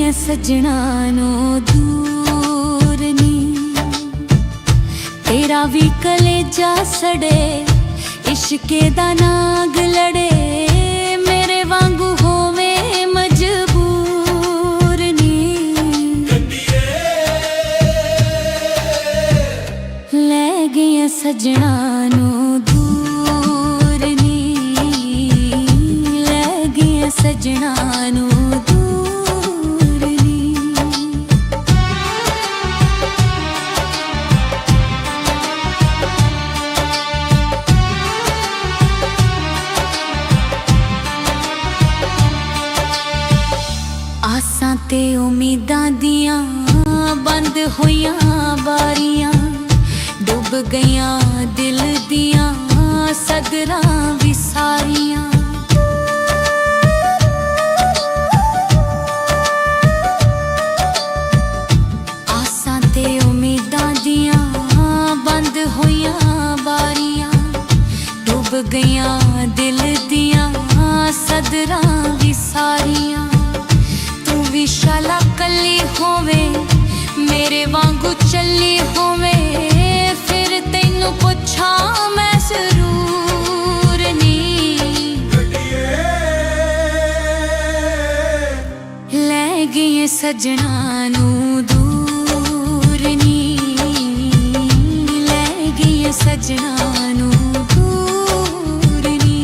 गए सजना नू दूर नी, तेरा भी कलेजा सड़े, इश्के दा नाग लड़े, मेरे वांगू होवे मजबूर नी। ले गए सजना नू दूर नी, ले गए सजना नू दूर नी। आसां ते उम्मीदां दियां बंद होइयां बारियां, डुब गईयां दिल दियां सदरां भी सारियां। आसां ते उम्मीदां दियां बंद होइयां बारियां, डुब गईयां दिल दियां सदरां भी सारियां। विशाला कली होवे, मेरे वांगू चली होवे, फिर तैनू पुछा मैं जरूर नी। ले गए सजना नू दूर नी, ले गए सजना नू दूर नी।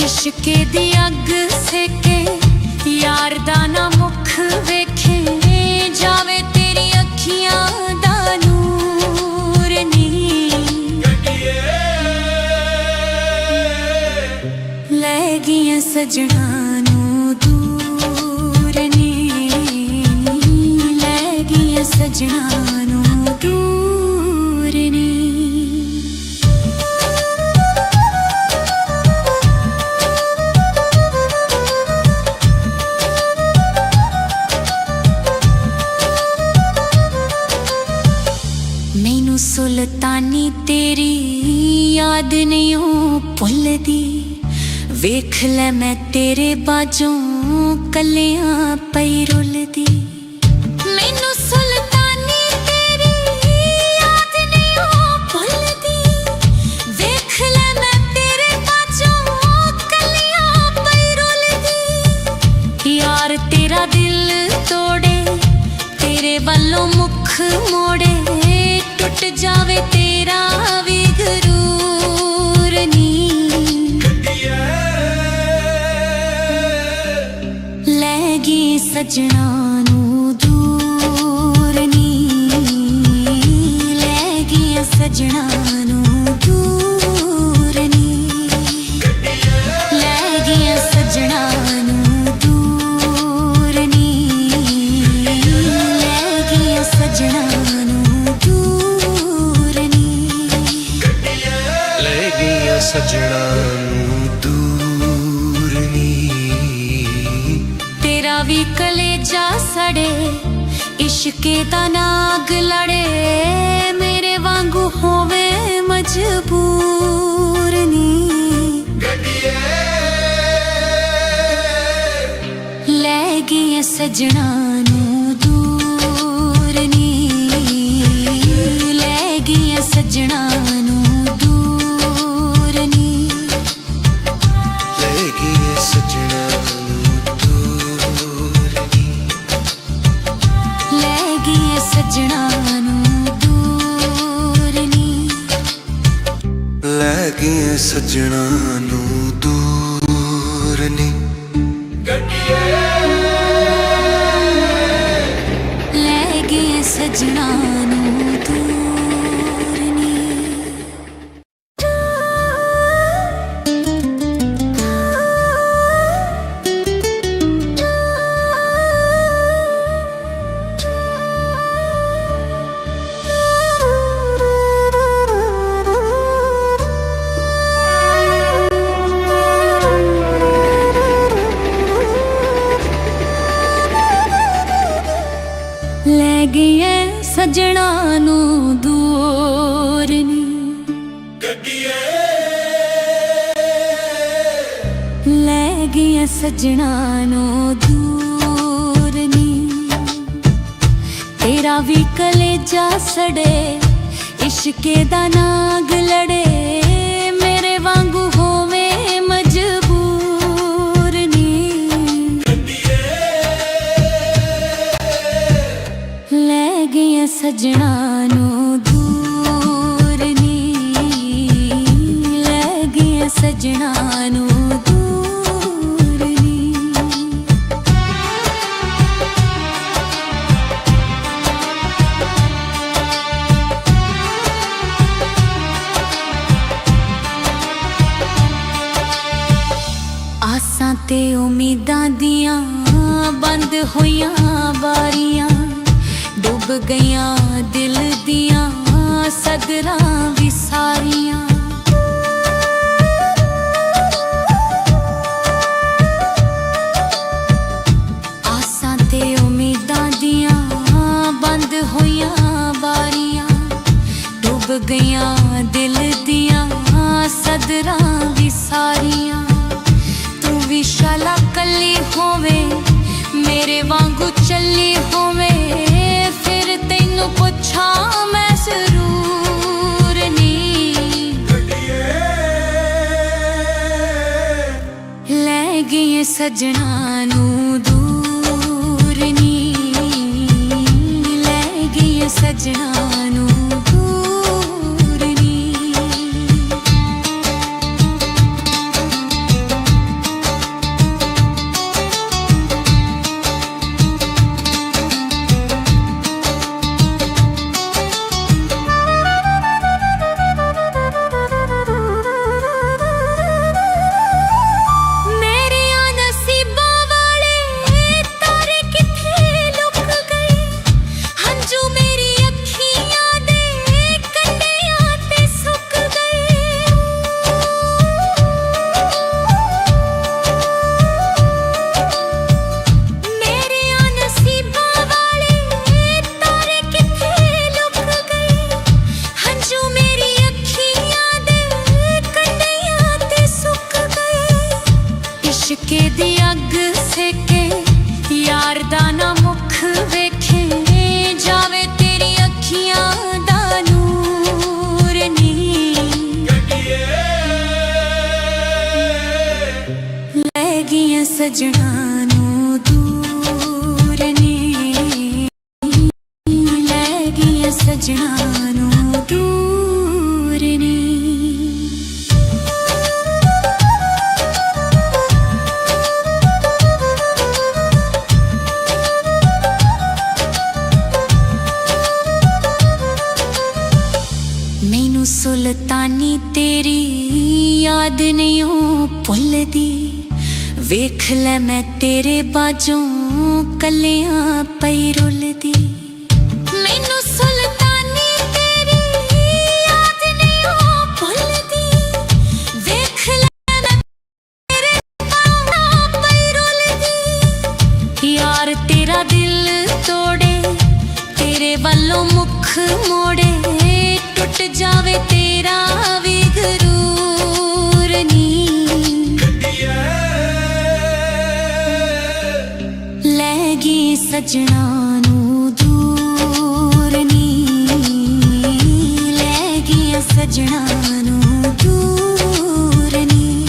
इश्के दी अग सेके यार दा ना मुख वेखे, जावे तेरी अखियां दा नूर नी। ले गए सजना नू दूर नी, ले गए सजना नू दूर नी। मैनू सुल्तानी तेरी याद नहीं हो भुलदी, वेख ले मैं तेरे बाजों कलियां पई रुलदी। मैनू सुल्तानी तेरी याद नहीं हो भुलदी, वेख ले मैं तेरे बाजों कलियां पई रुलदी। यार तेरा दिल तोड़े, तेरे वालों मुख मोड़े, टुट जावे तेरा भी गरूर नी। ले गए सजना नू दूर नी, ले गए सजना नू दूर नी। ले गए सजना नू दूर नी, ले गए सजना नू दूर नी। ले गया सजना नू दूर नी, तेरा भी कलेजा सड़े, इश्के दा नाग लड़े, मेरे वांगू होवे मजबूर नी। ले गए सजना नू दूर नी, ले गए सजना नू दूर नी। ले गया सजना नू दूर नी, ले गए सजना नू दूर नी। ले गया सजना नू दूर ਨੂੰ ਦੂਰ ਨੀ ਲੈ ਗਈਆਂ ਸੱਜਣਾ ਨੂੰ ਦੂਰ ਨੀ ਤੇਰਾ ਵੀ ਕਲੇਜਾ ਸੜੇ ਇਸ਼ਕੇ ਦਾ ਨਾਗ ਲੜੇ ਮੇਰੇ ਵਾਂਗੂ ਹੋਵੇਂ ਮਜਬੂਰ ਨੀ ਲੈ ਗਈਆਂ ਸੱਜਣਾ ਨੂੰ ਦੂਰ ਨੀ ਲੈ ਗਈਆਂ ਸੱਜਣਾ ਨੂੰ ਦੂਰ ਨੀ ਆਸਾਂ ਤੇ ਉਮੀਦਾਂ ਦੀਆਂ ਬੰਦ ਹੋਈਆਂ ਬਾਰੀਆਂ ਡੁੱਬ ਗਈਆਂ ਦਿਲ ਦੀਆਂ ਸਦਰਾਂ ਵੀ ਸਾਰੀਆਂ ਆਸਾਂ ਤੇ ਉਮੀਦਾਂ ਦੀਆਂ ਬੰਦ ਹੋਈਆਂ ਬਾਰੀਆਂ ਡੁੱਬ ਗਈਆਂ ਦਿਲ ਦੀਆਂ ਸਦਰਾਂ ਵੀ ਸਾਰੀਆਂ ਤੂੰ ਵੀ ਸ਼ਾਲਾ ਕੱਲੀ ਹੋਵੇ ਮੇਰੇ ਵਾਂਗੂ ਚੱਲੀ ਹੋਵੇ ਫਿਰ ਤੈਨੂੰ ਪੁੱਛਾਂ ਮੈਂ ਜ਼ਰੂਰ ਨੀ ਲੈ ਗਈਆਂ ਸੱਜਣਾ ਨੂੰ ਦੂਰ ਨੀ ਲੈ ਗਈਆਂ ਸੱਜਣਾ ਨੂੰ ਦੂਰ ਨੀ ਇਸ਼ਕੇ ਦੀ ਅੱਗ ਸੇਕੇ ਯਾਰ ਦਾ ਨਾ ਮੁਖ ਵੇਖੇ ਜਾਵੇ ਤੇਰੀ ਅੱਖੀਆਂ ਦਾ ਨੂਰ ਨੀ ਲੈ ਗਈਆਂ ਸੱਜਣਾ ਨੂੰ ਦੂਰ ਨੀ ਲੈ ਗਈਆਂ ਸੱਜਣਾ ਨੂੰ ਦੂਰ ਨੀ ਮੈਨੂੰ ਸੁਲਤਾਨੀ ਤੇਰੀ ਯਾਦ ਨਹੀਂ ਉਹ ਭੁੱਲਦੀ ਵੇਖ ਲੈ ਮੈਂ ਤੇਰੇ ਬਾਝੋਂ ਕੱਲਿਆਂ ਪਈ ਰੁੱਲਦੀ ਮੈਨੂੰ ਸੁਲਤਾਨੀ ਤੇਰੀ ਯਾਦ ਨਹੀਂ ਉਹ ਭੁੱਲਦੀ ਵੇਖ ਲੈ ਮੈਂ ਤੇਰੇ ਬਾਝੋਂ ਪਈ ਰੁੱਲਦੀ ਯਾਰ ਤੇਰਾ ਦਿਲ ਤੋੜੇ ਤੇਰੇ ਵੱਲੋਂ ਮੁਖ ਮੋੜੇ ਟੁੱਟ ਜਾਵੇ ਤੇਰਾ ਵੀ ਗਰੂਰ ਨੀ ਲੈ ਗਈ ਸੱਜਣਾ ਨੂੰ ਦੂਰ ਨੀ ਲੈ ਗਈ ਸੱਜਣਾ ਨੂੰ ਦੂਰ ਨੀ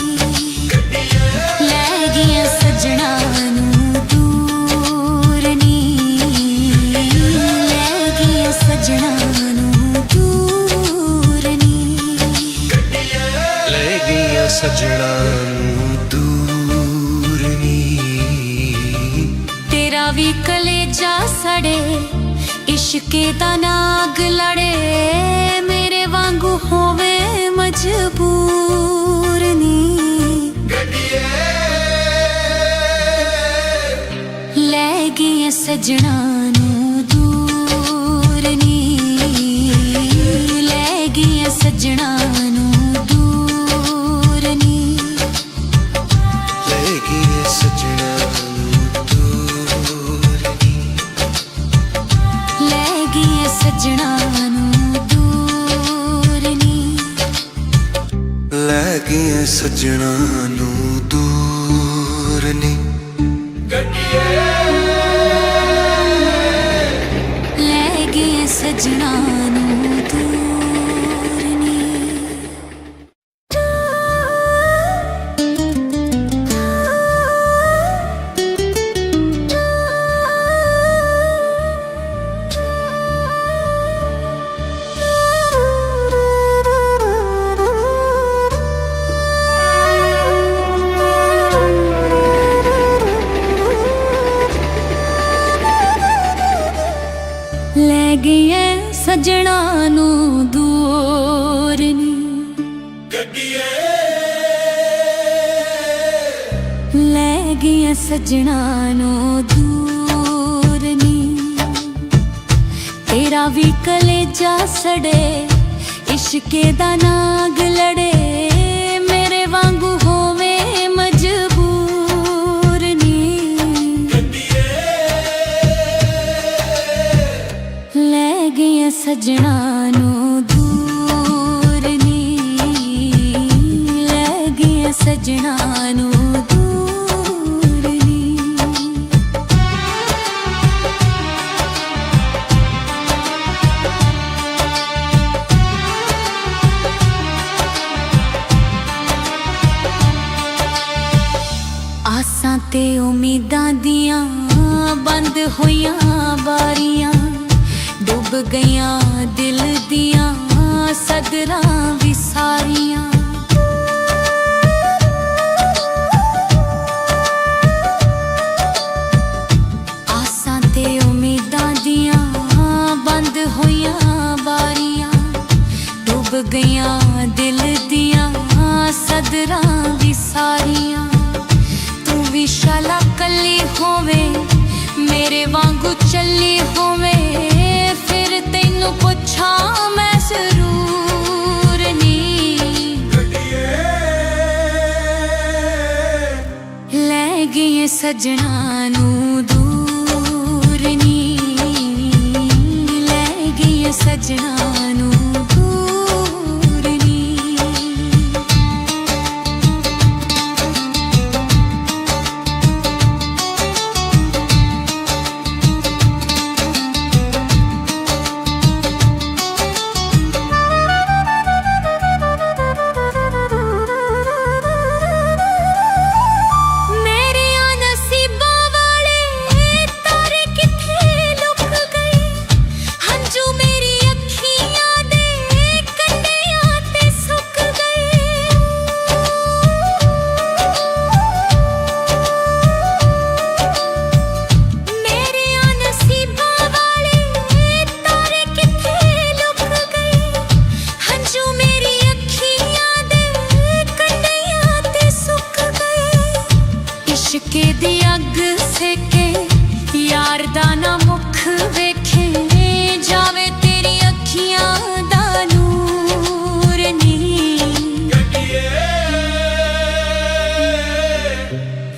ਲੈ ਗਈ ਸੱਜਣਾ ਨੂੰ ਦੂਰ ਨੀ ਲੈ ਗਈ ਸੱਜਣਾ ਨੂੰ ਦੂਰ ਨੀ ਲੈ ਗਈਆਂ ਸੱਜਣਾ ਨੂੰ ਦੂਰ ਨੀ ਤੇਰਾ ਵੀ ਕਲੇਜਾ ਸੜੇ ਇਸ਼ਕੇ ਦਾ ਨਾਗ ਲੜੇ ਮੇਰੇ ਵਾਂਗੂ ਹੋਵੇ ਮਜਬੂਰ ਨੀ ਲੈ ਗਈਆਂ ਸੱਜਣਾ ਨੂੰ ਦੂਰ ਨੀ ਲੈ ਗਈਆਂ ਸੱਜਣਾ ਨੂੰ ਦੂਰ ਨੀ ਲੈ ਗਈਆਂ ਸੱਜਣਾ ਨੂੰ ਦੂਰ ਨੀ ਲੈ ਗਈਆਂ ਸੱਜਣਾ ਨੂੰ ਗਈਆਂ ਸੱਜਣਾ ਨੂੰ ਦੂਰ ਨੀ ਲੈ ਗਏ ਸਜਣਾ ਨੂੰ ਦੂਰ ਨੀ ਲੈ ਗਏ ਸਜਣਾ ਨੂੰ ਦੂਰ ਨੀ ਲੈ ਗਏ ਸਜਣਾ ਨੂੰ ਦੂਰ ਨੀ ਤੇਰਾ ਵੀ ਕਲੇਜਾ ਸੜੇ ਇਸ਼ਕੇ ਦਾ ਨਾਗ ਲੜੇ ਮੇਰੇ ਵਾਂਗੂ ਹੋਵੇ ਮਜਬੂਰ ਨੀ ਲੈ ਗਏ ਸਜਣਾ ਨੂੰ ਦੂਰ ਨੀ ਲੈ ਗਏ ਸਜਣਾ ਨੂੰ ਦੂਰ ਨੀ ਆਸਾਂ ਤੇ ਉਮੀਦਾਂ ਦੀਆਂ ਬੰਦ ਹੋਈਆਂ ਬਾਰੀਆਂ ਡੁੱਬ ਗਈਆਂ ਦਿਲ ਦੀਆਂ ਸਦਰਾਂ ਵੀ ਸਾਰੀਆਂ ਆਸਾਂ ਤੇ ਉਮੀਦਾਂ ਦੀਆਂ ਬੰਦ ਹੋਈਆਂ ਬਾਰੀਆਂ ਡੁੱਬ ਗਈਆਂ ਦਿਲ ਦੀਆਂ ਸਦਰਾਂ ਵੀ ਸਾਰੀਆਂ ਤੂੰ ਵੀ ਸ਼ਾਲਾ ਕੱਲੀ ਹੋਵੇ ਮੇਰੇ ਵਾਂਗੂ ਚੱਲੀ ਹੋਵੇ ਫਿਰ ਤੈਨੂੰ ਪੁੱਛਾਂ ਮੈਂ ਜ਼ਰੂਰ ਨੀ ਲੈ ਗਏ ਸਜਣਾ ਨੂੰ ਦੂਰ ਨੀ ਲੈ ਗਏ ਸਜਣਾ ਨੂੰ ਦੂਰ ਨੀ ਮੇਰੀਆਂ ਨਸੀਬਾਂ ਵਾਲੇ ਤਾਰੇ ਕਿੱਥੇ ਲੁਕ ਗਏ ਹੰਝੂ ਮੇਰੀ ਅੱਖੀਆਂ ਦੇ ਕੰਢਿਆਂ ਤੇ ਸੁੱਕ ਗਏ ਮੇਰੀਆਂ ਨਸੀਬਾਂ ਵਾਲੇ ਤਾਰੇ ਕਿੱਥੇ ਲੁਕ ਗਏ ਹੰਝੂ ਮੇਰੀ ਅੱਖੀਆਂ ਦੇ ਕੰਢਿਆਂ ਤੇ ਸੁੱਕ ਗਏ ਇਸ਼ਕੇ ਦੀ ਅੱਗ ਸੇਕੇ ਯਾਰ ਦਾ ਨਾ ਮੁਖ ਵੇਖੇ ਜਾਵੇ ਤੇਰੀ ਅੱਖੀਆਂ ਦਾ ਨੂਰ ਨੀ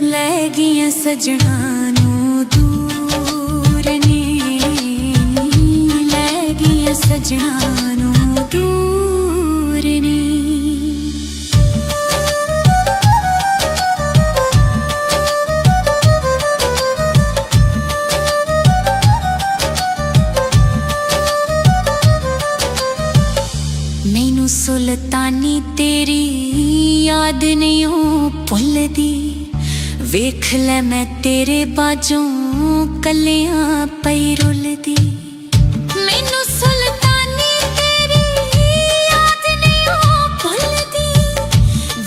ਲੈ ਗਈਆਂ ਸਜਣਾ ਨੂੰ ਦੂਰ ਨੀ ਲੈ ਗਈਆਂ ਸਜਣਾ ਨੂੰ ਦੂਰ ਨੀ ਮੈਨੂੰ ਸੁਲਤਾਨੀ ਤੇਰੀ ਯਾਦ ਨਹੀਂ ਉਹ ਭੁੱਲਦੀ ਵੇਖ ਲੈ ਮੈਂ ਤੇਰੇ ਬਾਝੋਂ ਕੱਲਿਆਂ ਪਈ ਰੁੱਲਦੀ ਮੈਨੂੰ ਸੁਲਤਾਨੀ ਤੇਰੀ ਯਾਦ ਨਹੀਂ ਉਹ ਭੁੱਲਦੀ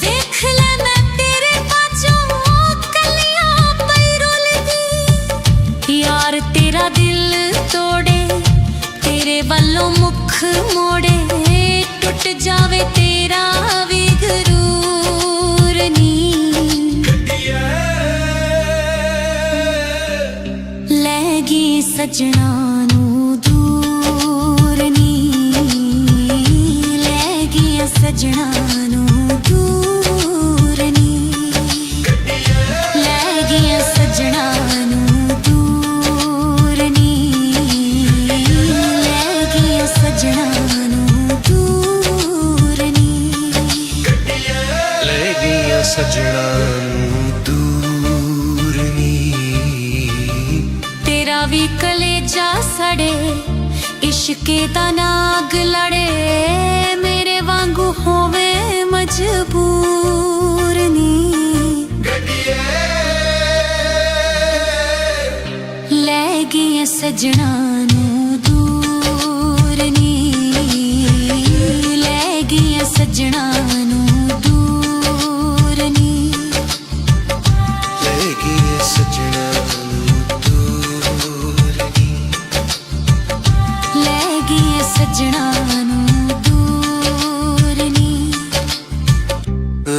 ਵੇਖ ਲੈ ਮੈਂ ਤੇਰੇ ਬਾਝੋਂ ਕੱਲਿਆਂ ਪਈ ਰੁੱਲਦੀ ਯਾਰ ਤੇਰਾ ਦਿਲ ਤੋੜੇ ਤੇਰੇ ਵੱਲੋਂ ਮੁਖ ਮੋੜੇ ਟੁੱਟ ਜਾਵੇ ਤੇਰਾ ਵੀ ਗਰੂਰ ਨੀ ਲੈ ਗਈ ਸਜਣਾ ਨੂੰ ਦੂਰ ਨੀ ਲੈ ਗਈ ਸਜਣਾ ਨੂੰ ਦੂਰ ਨੀ ਲੈ ਗਈ ਸਜਣਾ ਨੂੰ ਦੂਰ ਨੀ ਲੈ ਗਈ ਸਜਣਾ ਨੂੰ ਦੂਰ ਨੀ सड़े इश्के दा नाग लड़े मेरे वांगू होवे मजबूर नी ले गई सजना नू दूर नी ले गई सजना नू दूर नी ले गई सजना नू दूर नी ले गई सजना नू दूर नी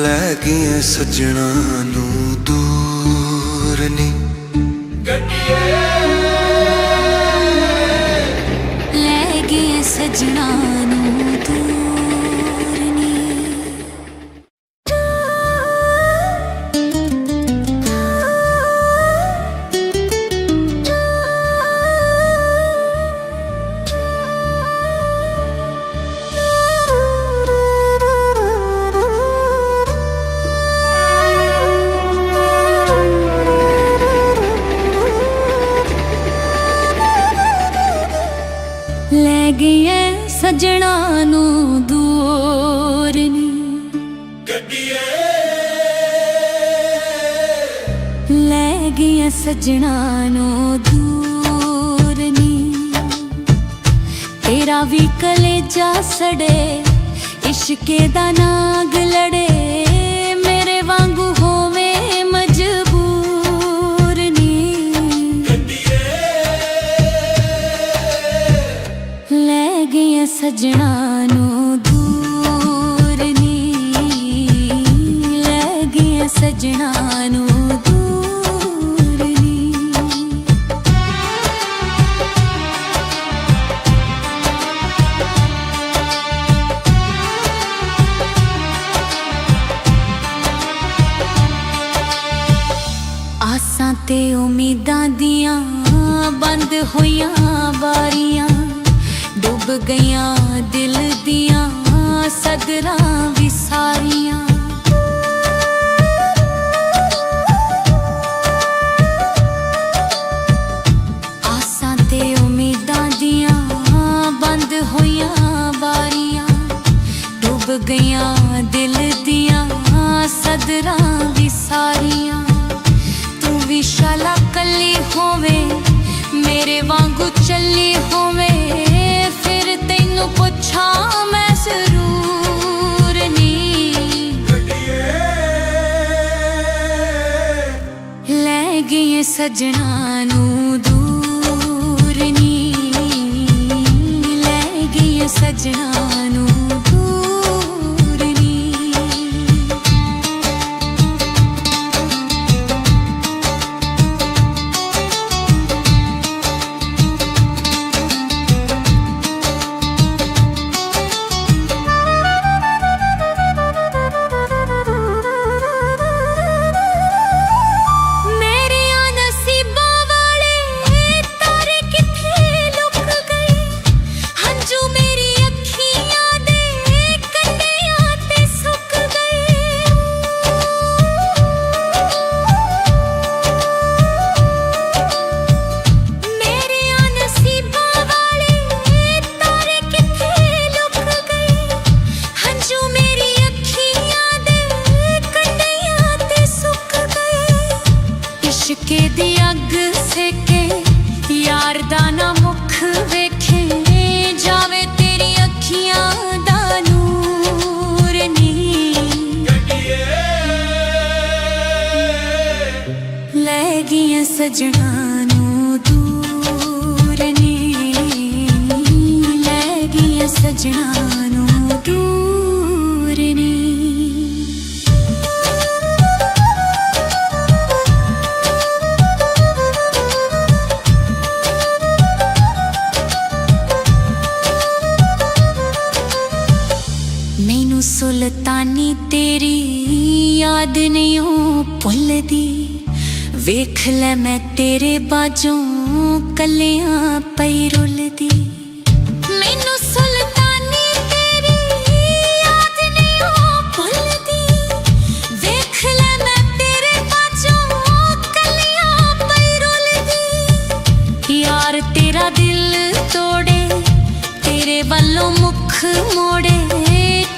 ਲੈ ਗਈ ਸੱਜਣਾ ਨੂੰ ਦੂਰ ਨੀ ਲੈ ਗਈ ਸਜਣਾ ਨੂੰ ਦੂਰ ਨੀ ਲੈ ਗਈ ਸਜਣਾ ਨੂੰ ਦੂਰ ਨੀ ਲੈ ਗਈ ਸਜਣਾ ਨੂੰ ਦੂਰ ਨੀ ਤੇਰਾ ਵੀ ਕਲੇਜਾ ਸੜੇ ਇਸ਼ਕੇ ਦਾ ਨਾਗ ਲੜੇ ਮੇਰੇ ਵਾਂਗੂ ਹੋਵੇ ਮਜਬੂਰ ਨੀ ਲੈ ਗਈ ਸਜਣਾ ਨੂੰ ਦੂਰ ਨੀ ਲੈ ਗਈ ਸਜਣਾ ਨੂੰ ਦੂਰ ਨੀ ਆਸਾਂ ਤੇ ਉਮੀਦਾਂ ਦੀਆਂ ਬੰਦ ਹੋਈਆਂ ਬਾਰੀਆਂ ਡੁੱਬ ਗਈਆਂ ਦਿਲ ਦੀਆਂ ਸਦਰਾਂ ਵੀ ਸਾਰੀਆਂ ਆਸਾਂ ਤੇ ਉਮੀਦਾਂ ਦੀਆਂ ਬੰਦ ਹੋਈਆਂ ਬਾਰੀਆਂ ਡੁੱਬ ਗਈਆਂ ਦਿਲ ਦੀਆਂ ਸਦਰਾਂ ਵੀ ਸਾਰੀਆਂ ਤੂੰ ਵੀ ਸ਼ਾਲਾ ਕੱਲੀ ਹੋਵੇ ਮੇਰੇ ਵਾਂਗੂ ਚੱਲੀ ਹੋਵੇ ਫਿਰ ਤੈਨੂੰ ਪੁੱਛਾਂ ਮੈਂ ਜ਼ਰੂਰ ਨੀ ਲੈ ਗਈ ਸਜਣਾ ਨੂੰ ਦੂਰ ਨੀ ਲੈ ਗਈ ਸਜਣਾ ਨੂੰ ਦੂਰ ਨੀ ਮੇਰੀਆਂ ਨਸੀਬਾਂ ਵਾਲੇ ਤਾਰੇ ਕਿੱਥੇ ਲੁਕ ਗਏ ਹੰਝੂ ਮੇਰੀ ਅੱਖੀਆਂ ਦੇ ਕੰਢਿਆਂ ਤੇ ਸੁੱਕ ਗਏ ਮੇਰੀਆਂ ਨਸੀਬਾਂ ਵਾਲੇ ਤਾਰੇ ਕਿੱਥੇ ਲੁਕ ਗਏ ਹੰਝੂ ਮੇਰੀ ਅੱਖੀਆਂ ਦੇ ਕੰਢਿਆਂ ਤੇ ਸੁੱਕ ਗਏ ਇਸ਼ਕੇ ਦੀ ਅੱਗ ਸੇਕੇ ਯਾਰ ਦਾ ਨਾ ਮੁਖ ਵੇਖੇ ਜਾਵੇ ਤੇਰੀ ਅੱਖੀਆਂ ਦਾ ਨੂਰ ਨੀ ਲੈ ਗਈ ਸਜਣਾ ਨੂੰ ਦੂਰ ਨੀ ਲੈ ਗਈ ਸਜਣਾ ਨੂੰ ਦੂਰ ਨੀ ਮੈਨੂੰ ਸੁਲਤਾਨੀ ਤੇਰੀ ਯਾਦ ਨਹੀਂ ਉਹ ਭੁੱਲਦੀ ਵੇਖ ਲੈ ਮੈਂ ਤੇਰੇ ਬਾਝੋਂ ਕੱਲਿਆਂ ਪਈ ਰੁੱਲਦੀ ਮੈਨੂੰ ਸੁਲਤਾਨੀ ਤੇਰੀ ਯਾਦ ਨਹੀਂ ਉਹ ਭੁੱਲਦੀ ਵੇਖ ਲੈ ਮੈਂ ਤੇਰੇ ਬਾਝੋਂ ਕੱਲਿਆਂ ਪਈ ਰੁੱਲਦੀ ਯਾਰ ਤੇਰਾ ਦਿਲ मोड़े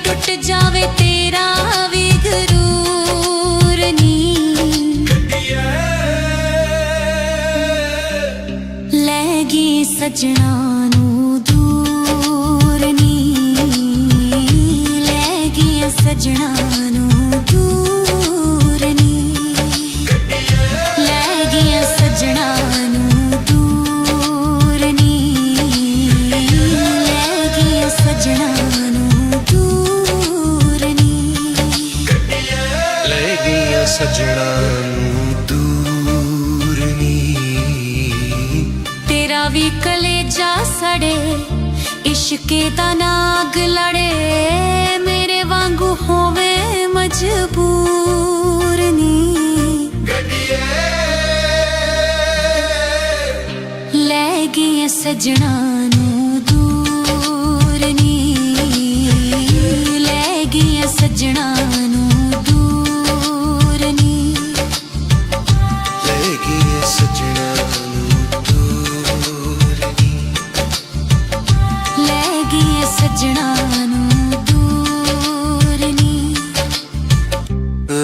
टुट जावे तेरा भी गरूर नी ले गई सजना नू दूर नी ले गई सजना नू दूर नी ले गई सजना नू दूर नी ले गई सजना नू दूर नी ਲੈ ਗਈਆਂ ਸਜਣਾ ਨੂੰ ਦੂਰ ਨੀ तेरा भी कलेजा सड़े इश्के दा नाग लड़े मेरे वांगू होवे मजबूर नी ले गई सजना नू दूर नी ले गई सजना नू दूर नी ਲੈ ਗਈਆਂ ਸਜਣਾ ਨੂੰ ਦੂਰ ਨੀ ਲੈ ਗਈ ਸਜਣਾ ਨੂੰ ਦੂਰ ਨੀ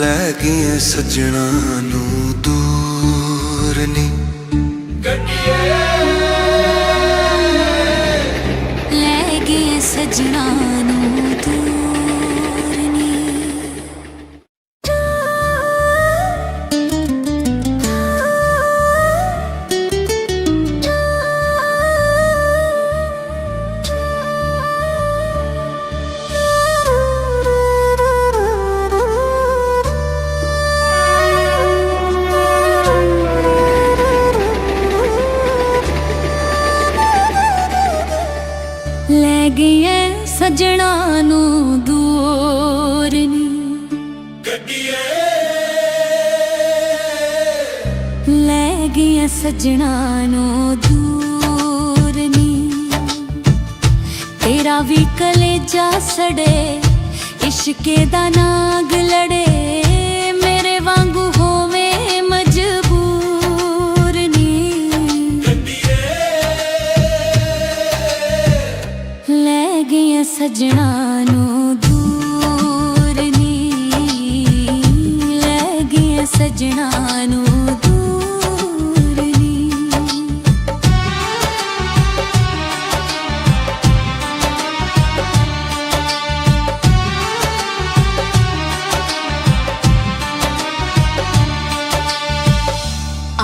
ਲੈ ਗਈਆਂ ਸਜਣਾ ਨੂੰ ਦੂਰ ਨੀ ਲੈ ਗਈ ਸਜਣਾ ਨੂੰ ਦੂਰ ਨੀ ਲੈ ਗਈ ਸਜਣਾ ਨੂੰ ਦੂਰ ਨੀ ਲੈ ਗਈ ਸਜਣਾ ਨੂੰ ਦੂਰ ਨੀ तेरा भी कलेजा सड़े इश्के दा नाग लड़े मेरे वांगू होवे मजबूर नी ले गई सजना नू दूर नी ले गई सजना नू दूर नी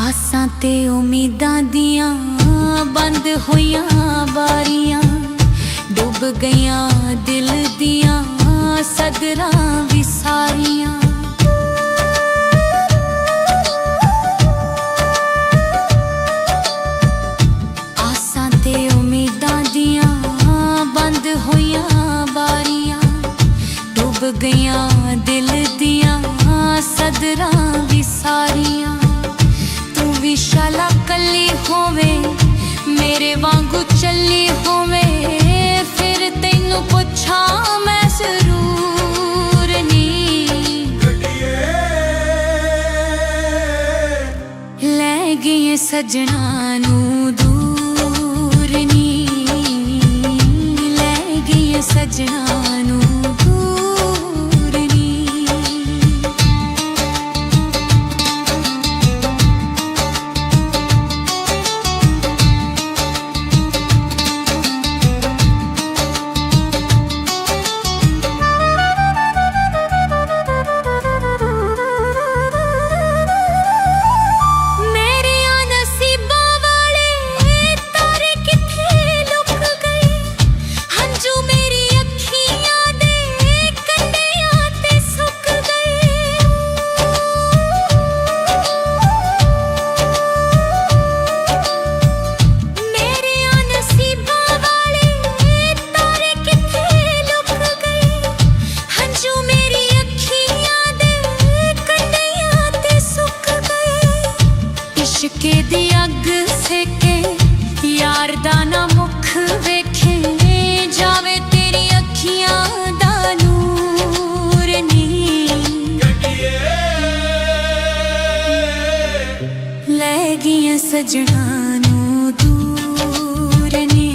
आसां ते उम्मीदां दियां बंद होइयां बारियां डुब गईयां दिल दियां सदरां भी सारियां आसां ते उम्मीदां दियां बंद होइयां बारियां डुब गईयां दिल दियां सदरां भी सारियां विशाला कली होवे मेरे वांगू चली होवे फिर तैनू पुछा मैं जरूर नी ले गई सजना नू दूर नी ले गई सजना नू दूर नी इश्के दी अग सेके यार दा ना मुख वेखे जावे तेरी अखियां दा नूर नी ले गई सजना नू दूर नी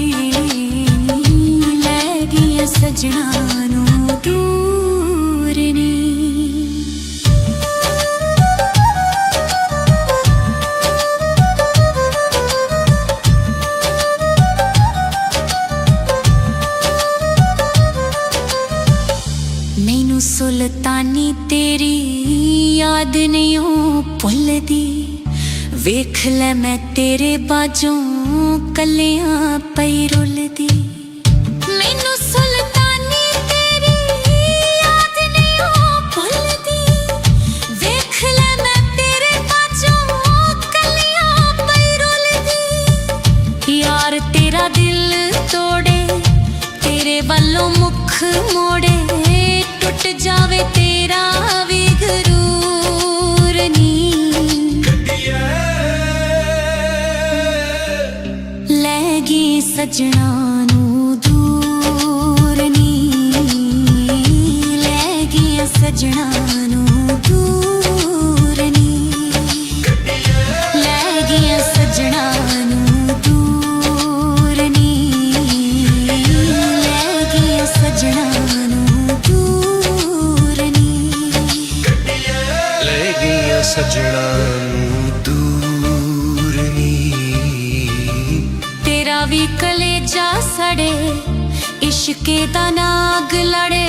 ले गई ਸਜਣਾ ਨੂੰ ਦੂਰ ਨੀ। ਮੈਨੂੰ ਸੁਲਤਾਨੀ ਤੇਰੀ ਯਾਦ ਨਹੀਂ ਉਹ ਭੁੱਲਦੀ। ਵੇਖ ਲੈ ਮੈਂ ਤੇਰੇ ਬਾਝੋਂ ਕੱਲਿਆਂ ਪਈ ਰੁੱਲਦੀ। ਮੈਨੂੰ ਸੁਲਤਾਨੀ ਤੇਰੀ ਯਾਦ ਨਹੀਂ ਉਹ ਭੁੱਲਦੀ। ਵੇਖ ਲੈ ਮੈਂ ਤੇਰੇ ਬਾਝੋਂ ਕੱਲਿਆਂ ਪਈ ਰੁੱਲਦੀ। ਯਾਰ ਤੇਰਾ ਦਿਲ ਤੋੜੇ, ਤੇਰੇ ਵੱਲੋਂ ਮੁੱਖ ਮੋੜੇ, ਟੁੱਟ ਜਾਵੇ ਤੇਰਾ ਵੀ ਗਰੂਰ ਨੀ। ਲੈ ਗਈ ਸਜਣਾ ਨੂੰ ਦੂਰ ਨੀ। ਲੈ ਗਈ ਸਜਣਾ ਨੂੰ ਦੂਰ ਨੀ। ਲੈ ਗਈ ਸਜਣਾ ਨੂੰ ਦੂਰ ਨੀ। ਲੈ ਗਈ ਸਜਣਾ ਨੂੰ ਦੂਰ ਨੀ। ਲੈ ਗਈਆਂ ਸਜਣਾ ਨੂੰ ਦੂਰ ਨੀ। ਤੇਰਾ ਵੀ ਕਲੇਜਾ ਸੜੇ, ਇਸ਼ਕੇ ਦਾ ਨਾਗ ਲੜੇ,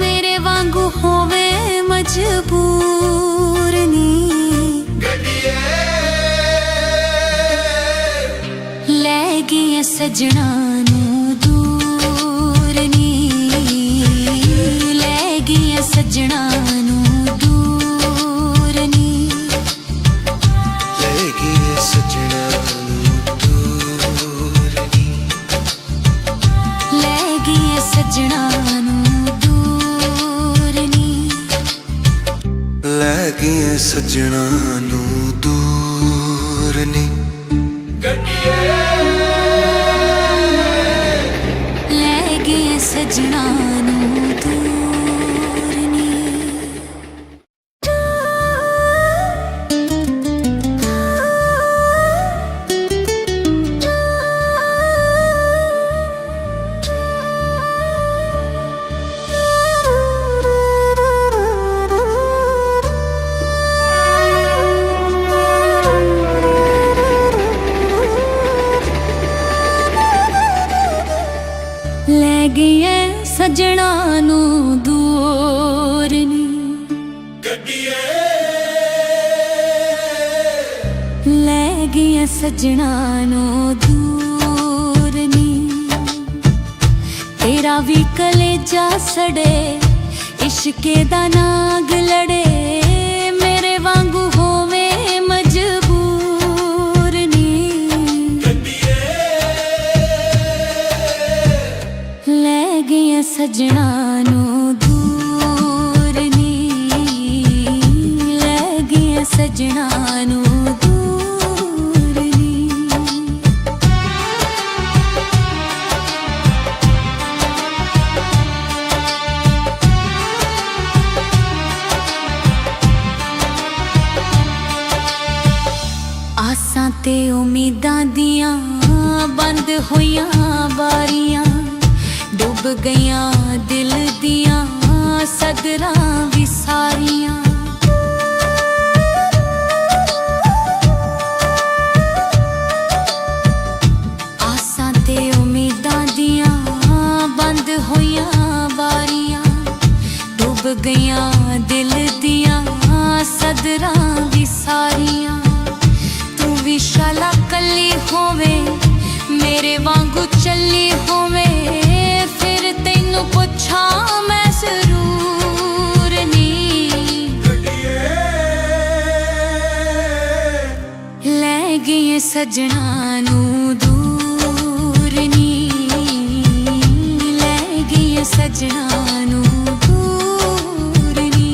ਮੇਰੇ ਵਾਂਗੂ ਹੋਵੇ ਮਜਬੂਰ ਨੀ। ਲੈ ਗਈ ਸਜਣਾ ਨੂੰ ਦੂਰ ਨੀ। ਲੈ ਗਈ ਸਜਣਾ ਨੂੰ ਦੂਰ ਨੀ। ਲੈ ਗਈਆਂ ਸਜਣਾ ਨੂੰ ਦੂਰ ਨੀ। ਲੈ ਗਈ ਸਜਣਾ ਨੂੰ ਦੂਰ ਨੀ। ਲੈ ਗਈਆਂ ਸਜਣਾ ਨੂੰ ਦੂਰ ਨੀ। ਲੈ ਗਈ ਸਜਣਾ ਨੂੰ ਦੂਰ ਨੀ। ਲੈ ਗਈ ਸਜਣਾ ਨੂੰ ਦੂਰ ਨੀ। ਲੈ ਗਈ ਸਜਣਾ ਨੂੰ ਦੂਰ ਨੀ। ਤੇਰਾ ਵੀ ਕਲੇਜਾ ਸੜੇ, ਇਸ਼ਕੇ ਦਾ ਨਾਗ ਲੜੇ, ਮੇਰੇ ਵਾਂਗੂ ਹੋਵੇ ਮਜਬੂਰ ਨੀ। ਲੈ ਗਈ ਸਜਣਾ ਨੂੰ ਦੂਰ ਨੀ। ਲੈ ਗਈ ਸਜਣਾ ਨੂੰ ਦੂਰ ਨੀ। ਆਸਾਂ ਤੇ ਉਮੀਦਾਂ ਦੀਆਂ ਬੰਦ ਹੋਈਆਂ ਬਾਰੀਆਂ, ਡੁੱਬ ਗਈਆਂ ਦਿਲ ਦੀਆਂ ਸਦਰਾਂ ਵੀ ਸਾਰੀਆਂ। ਆਸਾਂ ਤੇ ਉਮੀਦਾਂ ਦੀਆਂ ਬੰਦ ਹੋਈਆਂ ਬਾਰੀਆਂ, ਡੁੱਬ ਗਈਆਂ ਦਿਲ ਦੀਆਂ ਸਦਰਾਂ ਵੀ ਸਾਰੀਆਂ। ਤੂੰ ਵੀ ਸ਼ਾਲਾ ਕੱਲੀ ਹੋਵੇ, ਮੇਰੇ ਵਾਂਗੂ ਚੱਲੀ ਹੋਵੇ, ਫਿਰ ਤੈਨੂੰ ਪੁੱਛਾਂ ਮੈਂ ਜ਼ਰੂਰ ਨੀ। ਲੈ ਗਈ ਸਜਣਾ ਨੂੰ ਦੂਰ ਨੀ। ਲੈ ਗਈ ਸਜਣਾ ਨੂੰ ਦੂਰ ਨੀ।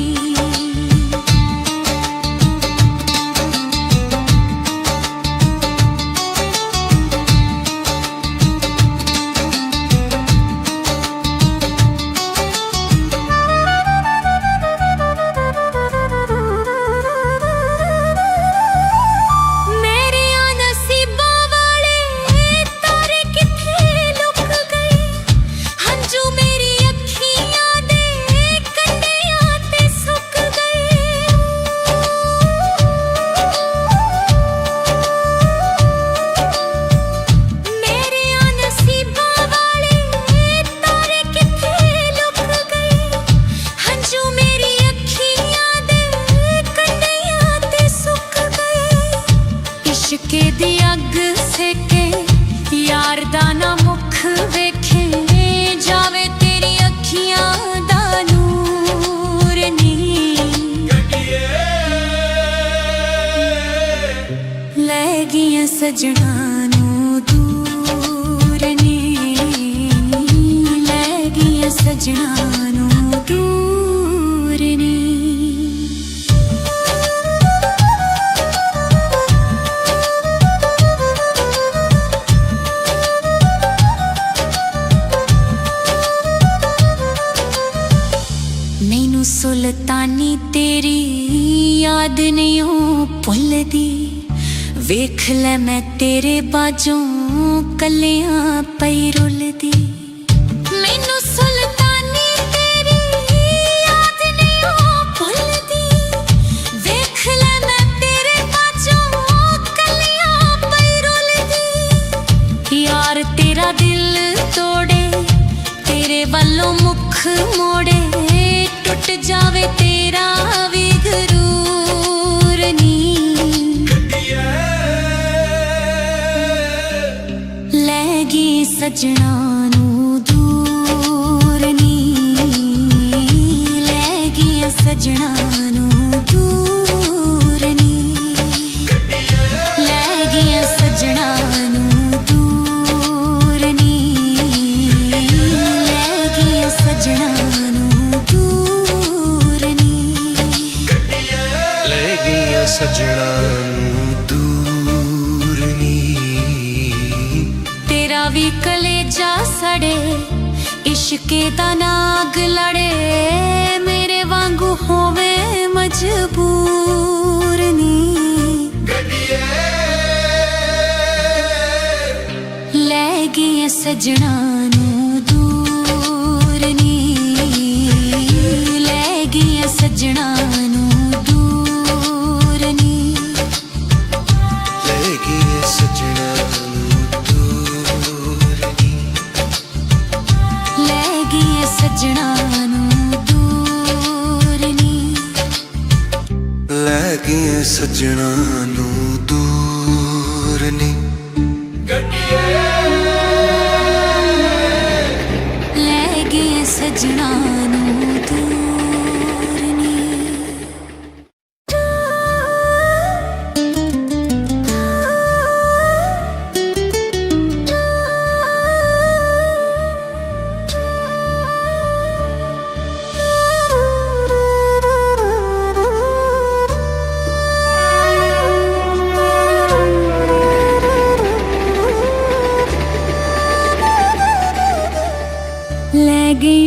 सजना नू दूर नी, लै गईयां सजना नू दूर नी। मैनू सुल्तानी तेरी याद नहीं हो भुलदी, वेख लै मैं तेरे बाजों कलियां पई रुलदी। मैनू सुल्तानी तेरी याद नहीं हो भुलदी, वेख लै मैं तेरे बाजों कलियां पई रुलदी। यार तेरा दिल तोड़े, तेरे वालों मुख मोड़े, टुट जावे तेरा भी गरूर नी। लै गई सजना नू दूर नी, लै गई सजना नू दूर नी, लै गई सजना नू दूर नी, लै गई सजना नू दूर नी। ਲੈ ਗਈਆਂ ਸਜਣਾ ਨੂੰ ਦੂਰ ਨੀ। तेरा भी कलेजा सड़े, इश्के दा नाग लड़े, मेरे वांगू होवे मजबूर नी। लै गई सजना नू दूर नी, लै गई सजना नू दूर नी, ਲੈ ਗਈਆਂ ਸਜਣਾ ਨੂੰ ਦੂਰ ਨੀ। लै गई सजना नू दूर नी। ਲੈ ਗਈਆਂ ਸਜਣਾ ਨੂੰ ਦੂਰ ਨੀ। लै गई सजना नू दूर नी। लै गई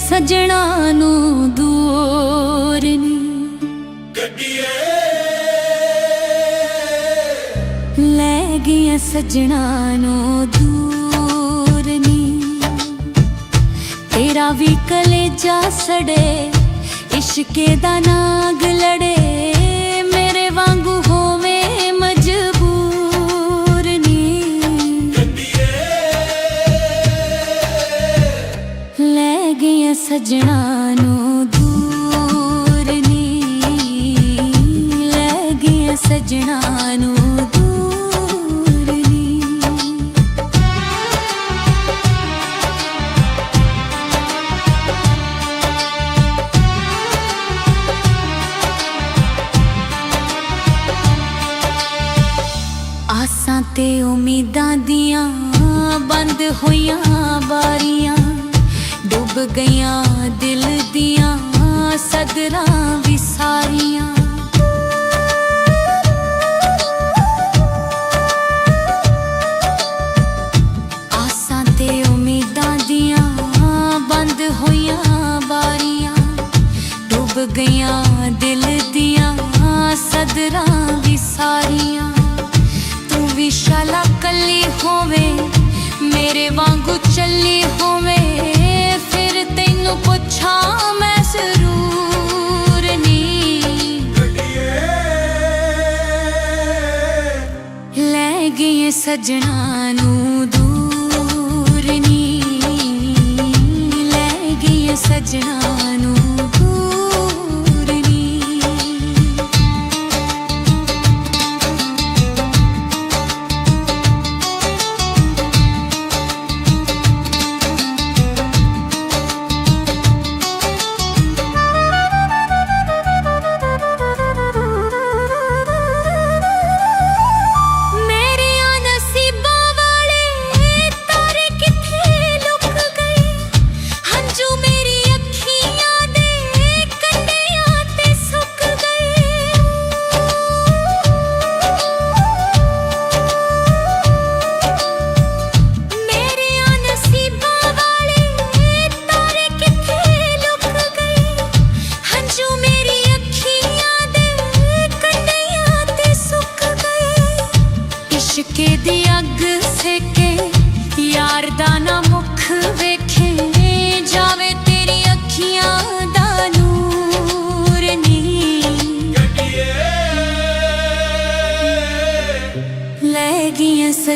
सजना नू दूर नी। लै गई सजना नू दूर नी। तेरा भी कलेजा सड़े, इश्के दा नाग लड़े, मेरे वांगू होवे मजबूर नी। लै गई सजना नू दूर नी, लै गई सजना नू दूर नी। आसां ते उम्मीदां दियां बंद होइयां बारियां, डुब गईयां दिल दियां सदरां भी सारियां। आसां ते उम्मीदां दियां बंद होइयां बारियां, डुब गईयां दिल दियां सदरां भी सारियां। तू भी शाला कली होवे, मेरे वांगू चली होवे, फिर तैनू पुछा मैं जरूर नी। लै गई सजना नू दूर नी, लै गई सजना नू दूर नी। मेरिया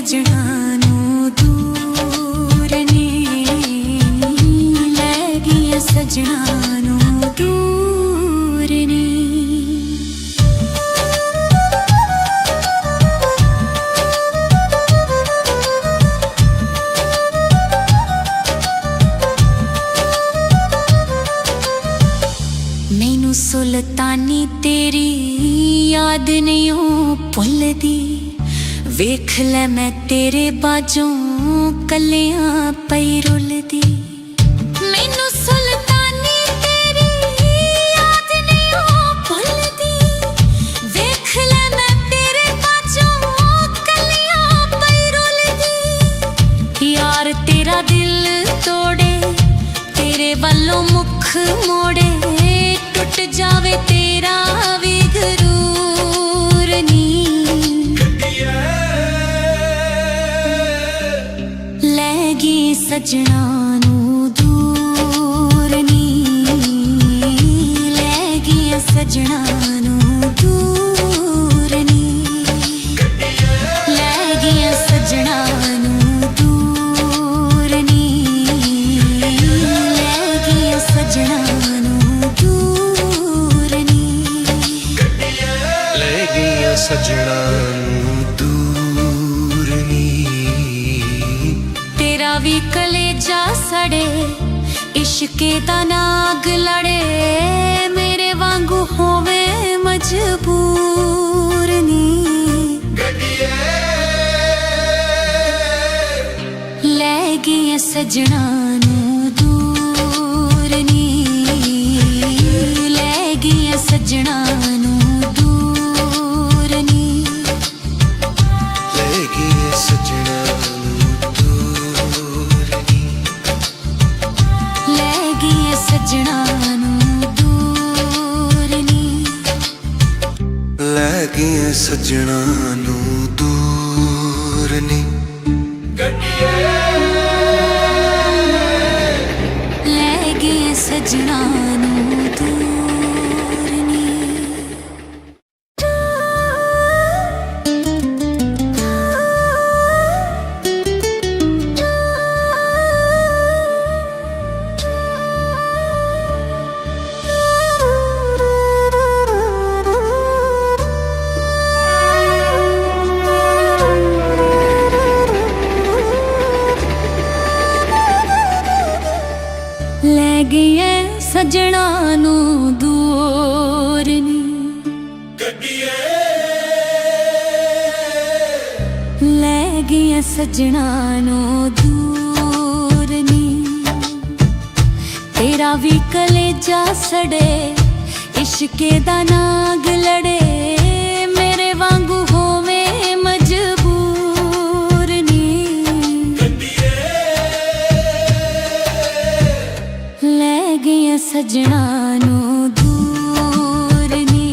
सजना नू दूर नी, लै गईयां सजना नू दूर नी। मैनू सुल्तानी तेरी याद नहीं हो भुलदी, वेख लै मैं तेरे बाजों कलियां पई रुलदी। मैनू सुल्तानी तेरी याद नहीं हो भुलदी, वेख लै मैं तेरे बाजों कलियां पई रुलदी। यार तेरा दिल तोड़े, तेरे वालों मुख मोड़े, टुट जावे तेरा भी गरूर नी। लै गई सजना नू दूर नी, लै गई सजना नू दूर नी, लै गई सजना नू दूर नी, लै गई सजना सजना दूर नी। तेरा भी कलेजा सड़े, इश्के दा नाग लड़े, मेरे वांगू होवे मजबूर नी। लै गई सजना नू दूर नी, लै गई सजना नू दूर नी, लै गई सजना नू दूर नी, लै गई सजना नू दूर नी, लै गई सजना नू दूर नी। लै गई सजना नू दूर नी। लै गई सजना नू दूर नी, लै गई सजना नू दूर नी। तेरा भी कलेजा सड़े, इश्के दा नाग लड़े, मेरे वांगू होवे मजबूर नी। लै गई सजना नू दूर नी,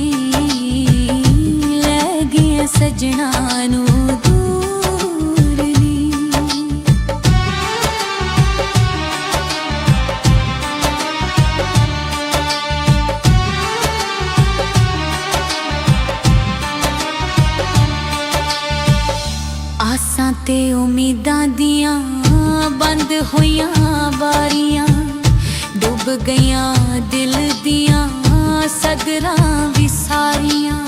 लै गई सजना नू दूर नी। आसां ते उम्मीदां दियां बंद होइयां बारियां, डुब गईयां दिल दियां सदरां भी सारियां।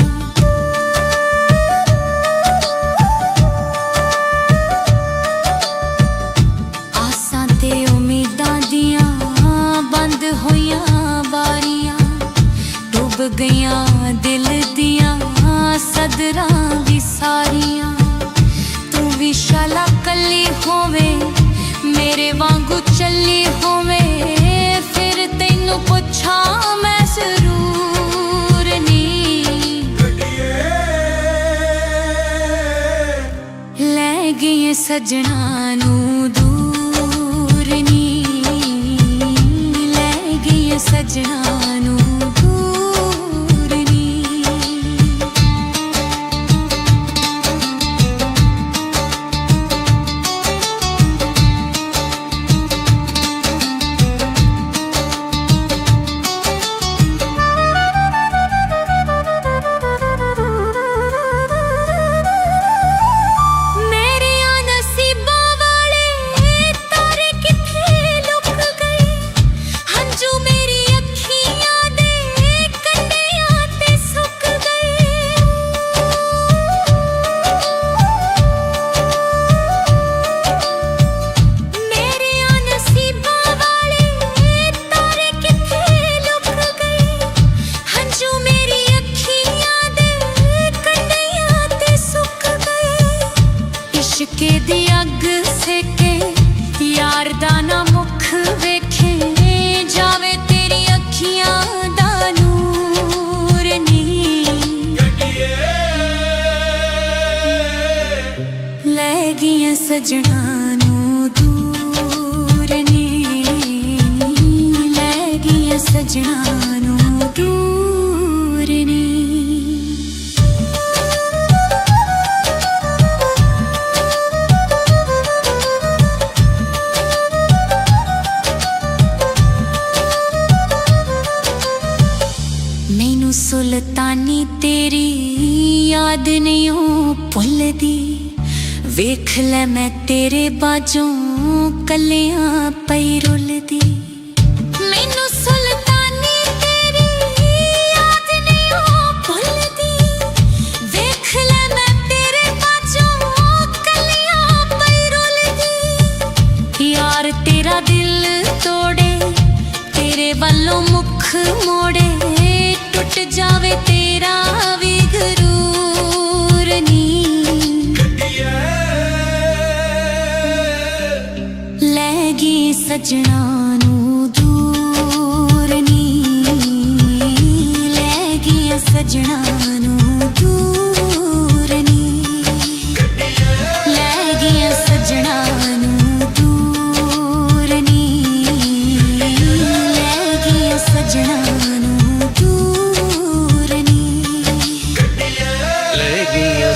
आसां ते उम्मीदां दियां बंद होइयां बारियां, डुब गईयां दिल दियां सदरां भी सारियां। तू भी शाला कली होवे, मेरे वांगू चली होवे, फिर तैनू पुछा मैं जरूर नी। लै गई सजना नू दूर नी, लै गई सजना नू दूर नी। सजना नू दूर नी, लै गईयां सजना नू दूर नी। मैनू सुल्तानी तेरी याद नहीं हो भुलदी, वेख लै मैं तेरे बाजों कलियां पई रुलदी। मैनू सुल्तानी तेरी याद नहीं हो भुलदी, वेख लै मैं तेरे बाजों कलियां पई रुलदी। यार तेरा दिल तोड़े, तेरे वालों मुख मोड़े, टुट जावे तेरा भी गरूर नी। लै गई सजना नू दूर नी, लै गई सजना नू दूर नी, लै गई सजना नू दूर नी, लै गई सजना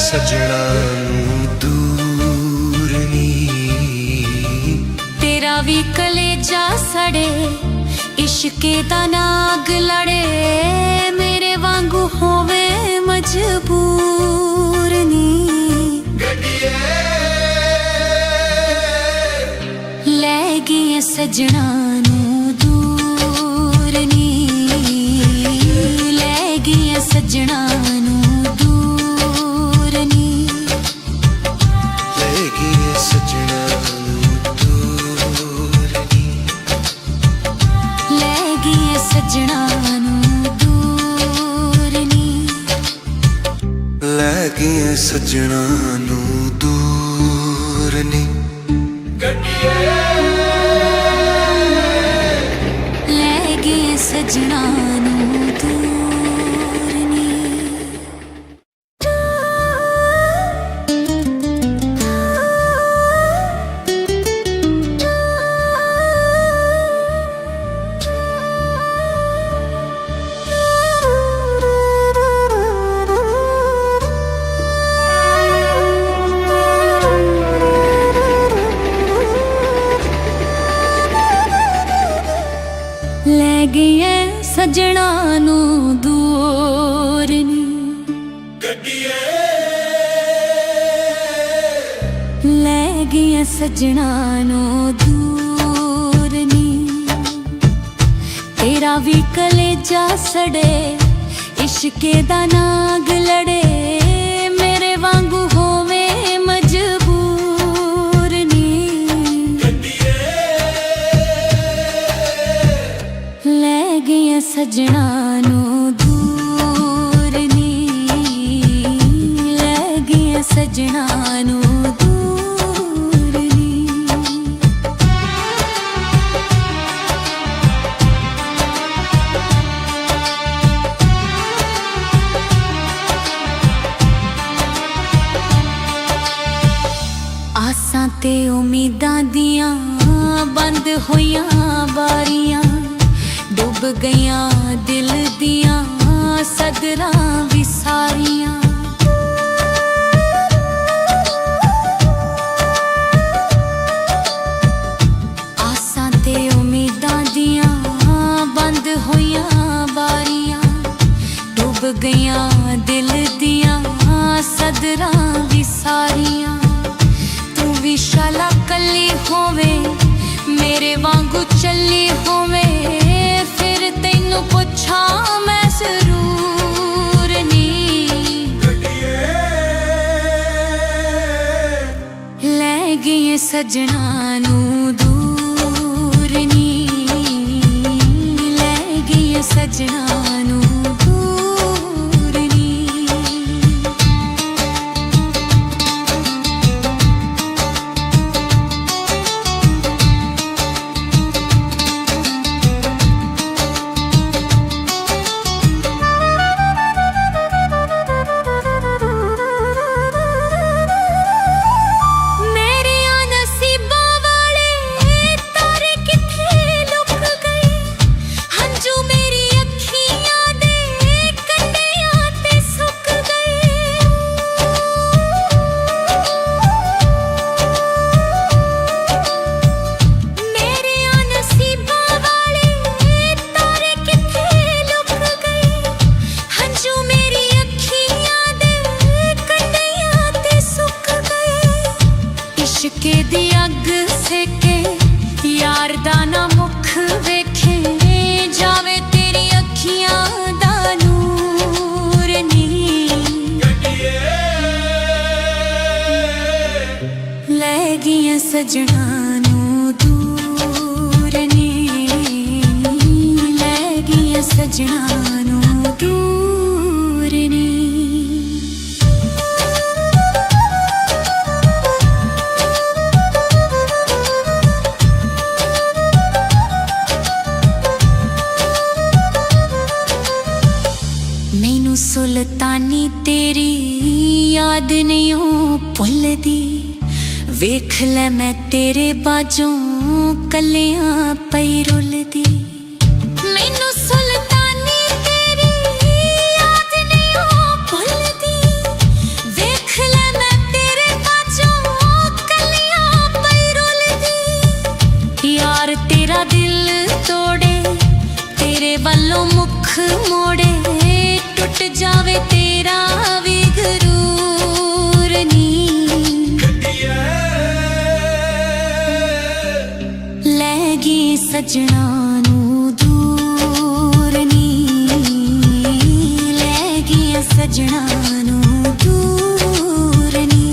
सजना नू दूर नी। तेरा भी कलेजा सड़े, इश्के दा नाग लड़े, मेरे वांगू होवे मजबूर नी। लै गई सजना नू दूर नी, लै गई सजना नू दूर नी, लै गई सजना नू दूर नी, लै गई सजना नू दूर नी, लै गई सजना नू दूर नी। लै गई सजना नू दूर नी। लै गई सजना नू दूर नी, लै गई सजना नू दूर नी। तेरा भी कलेजा सड़े, इश्के दा नाग लड़े, मेरे वांगू होवे मजबूर नी। लै गई सजना नू दूर नी, लै गई सजना नू दूर नी। आसां ते उम्मीदां दियां बंद होइयां बारियां, डुब गईयां दिल दियां सदरां भी सारियां। आसां ते उम्मीदां दियां बंद होइयां बारियां, डुब गईयां दिल दियां सदरां भी सारियां। तू भी शाला कली होवे, मेरे वांगू चली होवे, फिर तैनू पुछा मैं जरूर नी। लै गई सजना नू दूर नी, लै गई सजना नू दूर नी। ਸਜਣਾ ਨੂੰ ਦੂਰ ਨੀ, ਲੈ ਗਈਆਂ ਸਜਣਾ ਨੂੰ ਦੂਰ ਨੀ। ਮੈਨੂੰ ਸੁਲਤਾਨੀ ਤੇਰੀ ਯਾਦ ਨਹੀਂ ਉਹ ਭੁੱਲਦੀ, ਵੇਖ ਲੈ ਮੈਂ ਤੇਰੇ ਬਾਝੋਂ ਕੱਲਿਆਂ ਪਈ ਰੁੱਲਦੀ। ਮੈਨੂੰ ਸੁਲਤਾਨੀ ਤੇਰੀ ਯਾਦ ਨਹੀਂ ਉਹ ਭੁੱਲਦੀ, ਵੇਖ ਲੈ ਮੈਂ ਤੇਰੇ ਬਾਝੋਂ ਕੱਲਿਆਂ ਪਈ ਰੁੱਲਦੀ। ਯਾਰ ਤੇਰਾ ਦਿਲ ਤੋੜੇ, ਤੇਰੇ ਵੱਲੋਂ ਮੁੱਖ ਮੋੜੇ, ਟੁੱਟ ਜਾਵੇ ਤੇਰਾ ਵੀ ਗਰੂਰ ਨੀ, ਲੈ ਗਈ ਸਜਣਾ ਨੂੰ ਦੂਰ ਨੀ, ਲੈ ਗਈ ਸਜਣਾ ਨੂੰ ਦੂਰ ਨੀ,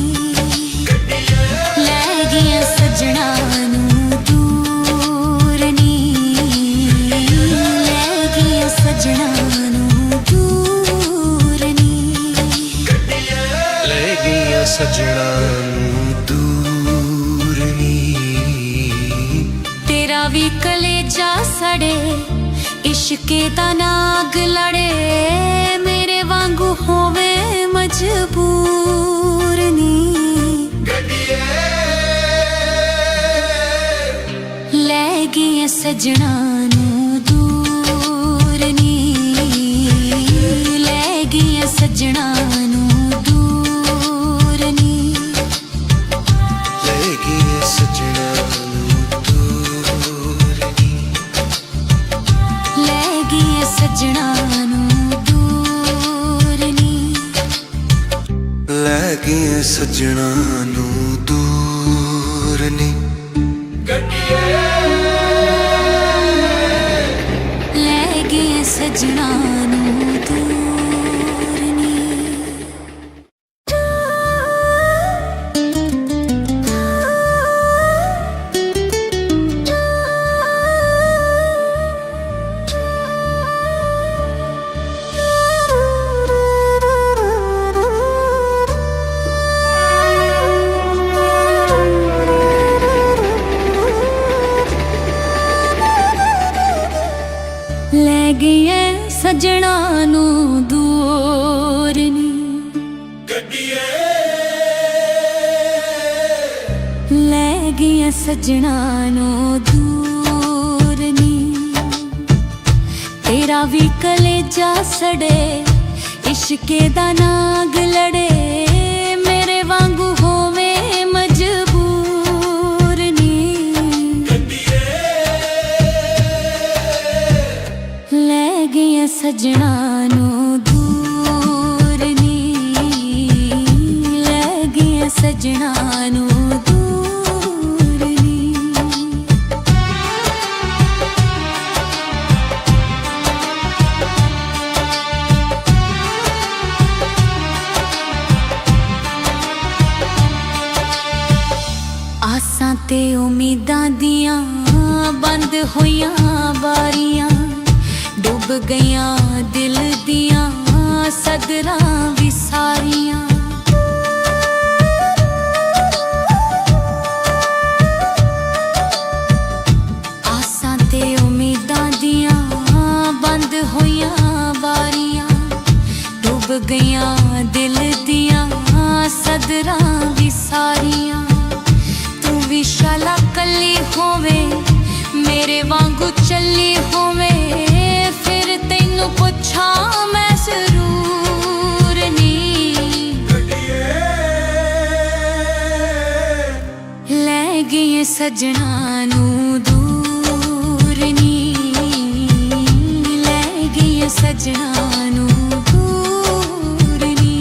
ਲੈ ਗਈ ਸਜਣਾ ਨੂੰ ਦੂਰ ਨੀ, ਲੈ ਗਈ ਸਜਣਾ ਨੂੰ ਦੂਰ ਨੀ, ਲੈ ਗਈਆਂ ਸਜਣਾ ਨੂੰ ਦੂਰ ਨੀ। ਤੇਰਾ ਵੀ ਕਲੇਜਾ ਸੜੇ, ਇਸ਼ਕੇ ਦਾ ਨਾਗ ਲੜੇ, ਮੇਰੇ ਵਾਂਗੂ ਹੋਵੇ ਮਜਬੂਰ ਨੀ, ਲੈ ਗਈ ਸਜਣਾ ਨੂੰ ਦੂਰ ਨੀ, ਲੈ ਗਈ ਸਜਣਾ ਨੂੰ ਦੂਰ ਨੀ, ਲੈ ਗਈਆਂ ਸਜਣਾ ਨੂੰ ਦੂਰ ਨੀ, ਲੈ ਗਈ ਸਜਣਾ ਨੂੰ ਦੂਰ ਨੀ, ਲੈ ਗਈਆਂ ਸਜਣਾ ਨੂੰ ਦੂਰ ਨੀ। ਲੈ ਗਈ ਸਜਣਾ ਨੂੰ ਦੂਰ ਨੀ। ਲੈ ਗਈਆਂ ਸਜਣਾ ਨੂੰ ਦੂਰ ਨੀ, ਲੈ ਗਈਆਂ ਸਜਣਾ ਨੂੰ ਦੂਰ ਨੀ, ਤੇਰਾ ਵੀ ਕਲੇਜਾ ਸੜੇ, ਇਸ਼ਕੇ ਦਾ ਨਾਗ ਲੜੇ, ਮੇਰੇ ਵਾਂਗੂ ਹੋਵੇ ਮਜਬੂਰ ਨੀ, ਲੈ ਗਈਆਂ ਸਜਣਾ ਨੂੰ ਦੂਰ ਨੀ, ਲੈ ਗਈਆਂ ਸਜਣਾ ਨੂੰ ਦੂਰ ਨੀ। ਆਸਾਂ ਤੇ ਉਮੀਦਾਂ ਦੀਆਂ ਬੰਦ ਹੋਈਆਂ ਬਾਰੀਆਂ, ਡੁੱਬ ਗਈਆਂ ਦਿਲ ਦੀਆਂ ਸਦਰਾਂ ਵੀ ਸਾਰੀਆਂ। ਆਸਾਂ ਤੇ ਉਮੀਦਾਂ ਦੀਆਂ ਬੰਦ ਹੋਈਆਂ ਬਾਰੀਆਂ, ਡੁੱਬ ਗਈਆਂ ਦਿਲ ਦੀਆਂ ਸਦਰਾਂ ਵੀ ਸਾਰੀਆਂ। ਤੂੰ ਵੀ ਸ਼ਾਲਾ ਕੱਲੀ ਹੋਵੇ, ਮੇਰੇ ਵਾਂਗੂ ਚੱਲੀ ਹੋਵੇ, ਫਿਰ ਤੈਨੂੰ ਪੁੱਛਾਂ ਮੈਂ ਜ਼ਰੂਰ ਨੀ, ਲੈ ਗਈ ਸਜਣਾ ਨੂੰ ਦੂਰ ਨੀ, ਲੈ ਗਈ ਸਜਣਾ ਨੂੰ ਦੂਰ ਨੀ।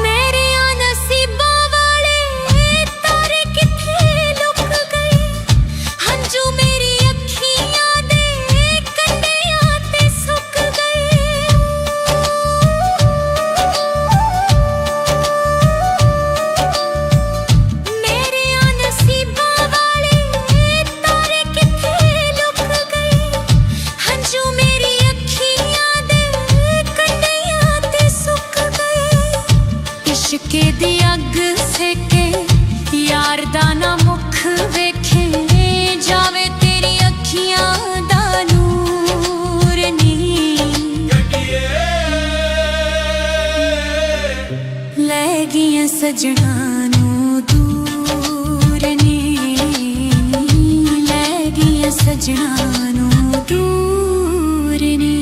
ਮੇਰੀਆਂ ਸਜਣਾ ਨੂੰ ਦੂਰ ਨੀ, ਲੈ ਗਈਆਂ ਸਜਣਾ ਨੂੰ ਦੂਰ ਨੀ।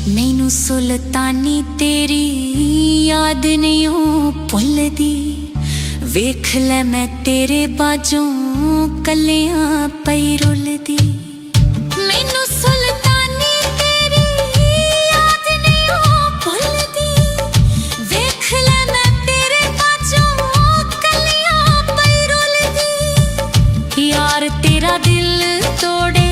ਮੈਨੂੰ ਸੁਲਤਾਨੀ ਤੇਰੀ ਯਾਦ ਨਹੀਂ ਉਹ ਭੁੱਲਦੀ, ਵੇਖ ਲੈ ਮੈਂ ਤੇਰੇ ਬਾਝੋਂ ਕੱਲਿਆਂ ਪਈ ਰੁਲਦੀ। ਮੈਨੂੰ ਸੁਲਤਾਨੀ ਤੇਰੀ ਯਾਦ ਨਹੀਂ ਉਹ ਭੁੱਲਦੀ, ਵੇਖ ਲੈ ਮੈਂ ਤੇਰੇ ਬਾਝੋਂ ਕੱਲਿਆਂ ਪਈ ਰੁਲਦੀ। ਯਾਰ ਤੇਰਾ ਦਿਲ ਤੋੜੇ,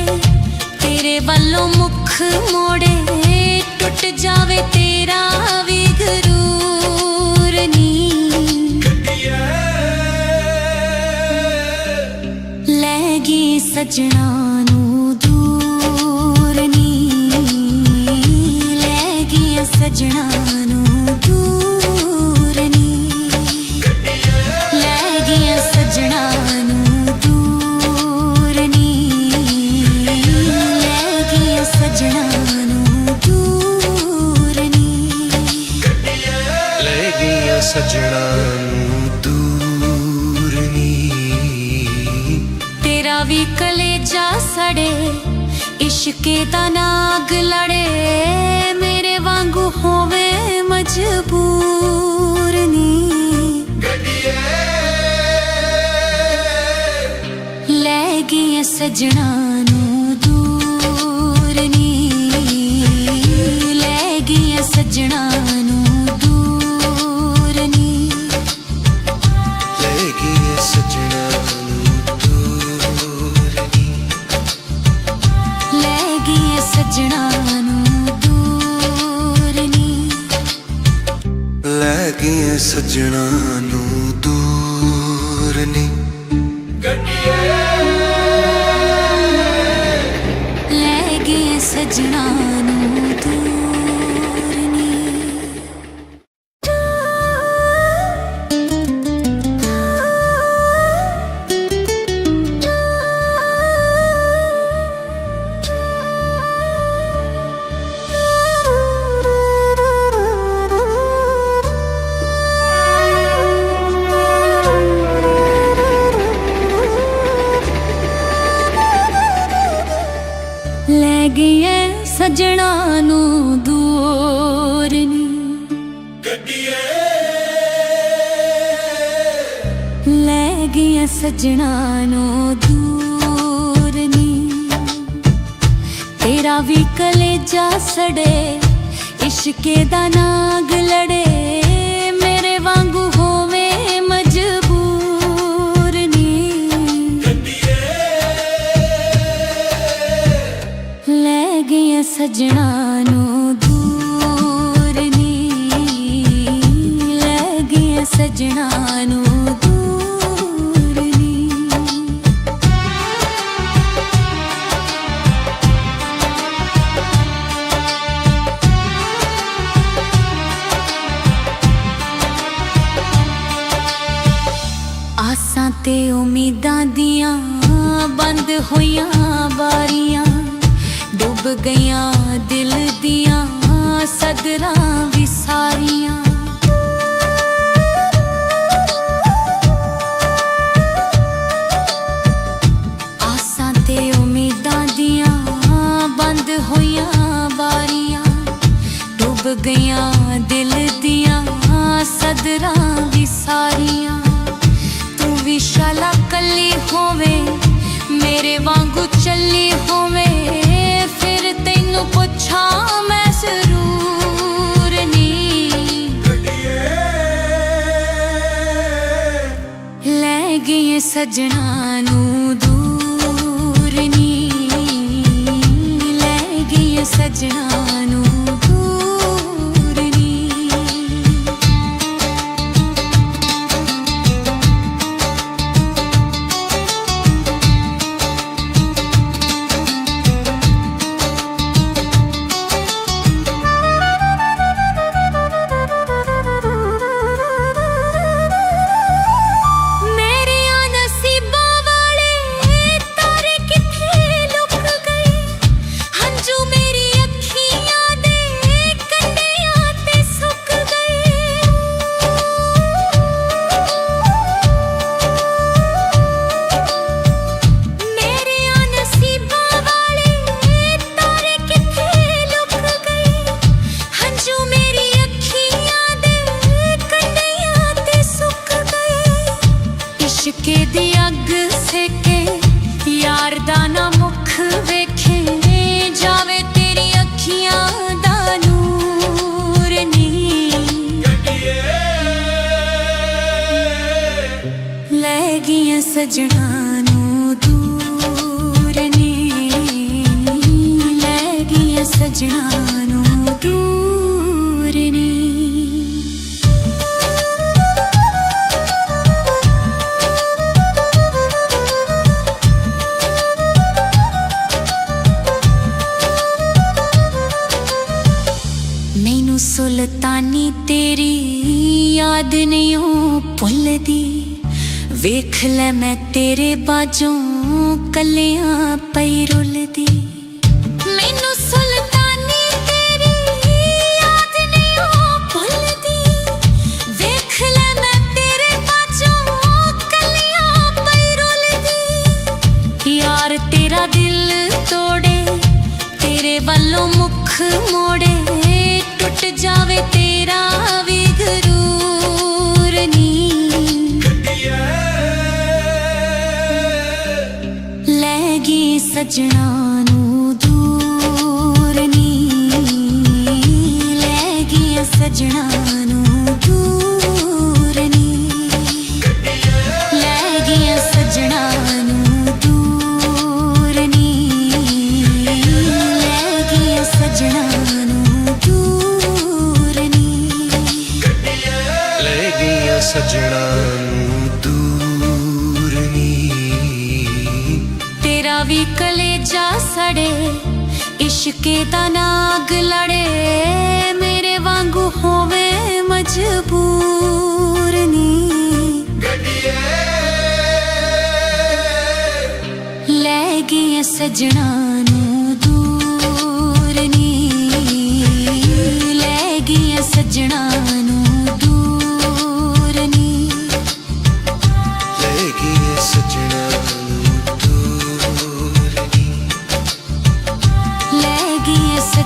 ਤੇਰੇ ਵੱਲੋਂ ਮੁੱਖ ਮੋੜੇ, ਟੁੱਟ ਜਾਵੇ ਤੇਰਾ ਵੀ ਗਰੂਰ ਨੀ। ਲੈ ਗਈ ਸਜਣਾ ਨੂੰ ਦੂਰ ਨੀ, ਲੈ ਗਈ ਸਜਣਾ ਨੂੰ ਦੂਰ ਨੀ, ਲੈ ਗਈ ਸਜਣਾ ਨੂੰ ਦੂਰ ਨੀ, ਲੈ ਗਈ ਸਜਣਾ ਸਜਣਾ ਨੂੰ ਦੂਰ ਨੀ। ਤੇਰਾ ਵੀ ਕਲੇਜਾ ਸੜੇ, ਇਸ਼ਕੇ ਦਾ ਨਾਗ ਲੜੇ, ਮੇਰੇ ਵਾਂਗੂ ਹੋਵੇ ਮਜਬੂਰ ਨੀ। ਲੈ ਗਈ ਸਜਣਾ ਨੂੰ ਦੂਰ ਨੀ, ਲੈ ਗਈ ਸਜਣਾ ਨੂੰ ਸਜਣਾ ਨੂੰ ਦੂਰ ਨੀ, ਲੈ ਗਈਆਂ ਸਜਣਾ ਨੂੰ ਦੂਰ ਨੀ। ਲੈ ਗਈਆਂ ਸਜਣਾ ਨੂੰ ਦੂਰ ਨੀ। ਲੈ ਗਈਆਂ ਸਜਣਾ ਨੂੰ ਦੂਰ ਨੀ, ਲੈ ਗਈਆਂ ਸਜਣਾ ਨੂੰ ਦੂਰ ਨੀ। ਤੇਰਾ ਵੀ ਕਲੇਜਾ ਸੜੇ, ਇਸ਼ਕੇ ਦਾ ਨਾਗ ਲੜੇ, ਮੇਰੇ ਵਾਂਗੂ ਹੋਵੇ ਮਜਬੂਰ ਨੀ। ਲੈ ਗਈਆਂ ਸਜਣਾ ਨੂੰ ਦੂਰ ਨੀ, ਲੈ ਗਈਆਂ ਸਜਣਾ ਨੂੰ ਦੂਰ ਨੀ। ਆਸਾਂ ਤੇ ਉਮੀਦਾਂ ਦੀਆਂ ਬੰਦ ਹੋਈਆਂ ਬਾਰੀਆਂ, ਡੁੱਬ ਗਈਆਂ ਦਿਲ ਦੀਆਂ ਸਦਰਾਂ ਵੀ ਸਾਰੀਆਂ। ਆਸਾਂ ਤੇ ਉਮੀਦਾਂ ਦੀਆਂ ਬੰਦ ਹੋਈਆਂ ਬਾਰੀਆਂ, ਡੁੱਬ ਗਈਆਂ ਦਿਲ ਦੀਆਂ ਸਦਰਾਂ ਵੀ ਸਾਰੀਆਂ। ਤੂੰ ਵੀ ਸ਼ਾਲਾ ਕੱਲੀ ਹੋਵੇ, ਮੇਰੇ ਵਾਂਗੂ ਚੱਲੀ ਹੋਵੇ, ਫਿਰ ਤੈਨੂੰ ਪੁੱਛਾਂ ਮੈਂ ਜ਼ਰੂਰ ਨੀ। ਲੈ ਗਈ ਸਜਣਾ ਨੂੰ ਦੂਰ ਨੀ, ਲੈ ਗਈ ਸਜਣਾ ਨੂੰ ਦੂਰ ਨੀ। ਸਜਣਾ ਨੂੰ ਦੂਰ ਨੇ ਲੈ ਗਈਆਂ ਸਜਣਾ ਨੂੰ ਦੂਰ ਨੇ ਮੈਨੂੰ ਸੁਲਤਾਨੀ ਤੇਰੀ ਯਾਦ ਨਹੀਂ ਉਹ ਭੁੱਲਦੀ ਵੇਖ ਲੈ ਮੈਂ ਤੇਰੇ ਬਾਝੋਂ ਕੱਲਿਆਂ ਪਈ ਰੁੱਲਦੀ ਮੈਨੂੰ ਸੁਲਤਾਨੀ ਤੇਰੀ ਯਾਦ ਨਹੀਂ ਉਹ ਭੁੱਲਦੀ ਵੇਖ ਲੈ ਮੈਂ ਤੇਰੇ ਬਾਝੋਂ ਕੱਲਿਆਂ ਪਈ ਰੁੱਲਦੀ ਯਾਰ ਤੇਰਾ ਦਿਲ ਤੋੜੇ ਤੇਰੇ ਵੱਲੋਂ ਮੁਖ ਮੋੜੇ ਟੁੱਟ ਜਾਵੇ ਤੇਰਾ ਵੀ ਗਰੂਰ ਨੀ ਲੈ ਗਈ ਸਜਣਾ ਨੂੰ ਦੂਰ ਨੀ ਲੈ ਗਈ ਸਜਣਾ ਨੂੰ ਦੂਰ ਨੀ ਲੈ ਗਈ ਸਜਣਾ ਨੂੰ ਦੂਰ ਨੀ ਲੈ ਗਈ ਸਜਣਾ ਸਜਣਾ ਨੂੰ ਦੂਰ ਨੀ ਤੇਰਾ ਵੀ ਕਲੇਜਾ ਸੜੇ ਇਸ਼ਕੇ ਦਾ ਨਾਗ ਲੜੇ ਮੇਰੇ ਵਾਂਗੂ ਹੋਵੇ ਮਜਬੂਰ ਨੀ ਲੈ ਗਈ ਸਜਣਾ ਨੂੰ ਦੂਰ ਨੀ ਲੈ ਗਈ ਸਜਣਾ ਨੂੰ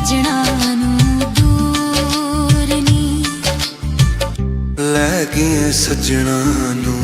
ਸਜਣਾ ਨੂੰ ਦੂਰ ਨੀ ਲੈ ਗਏ ਸਜਣਾ ਨੂੰ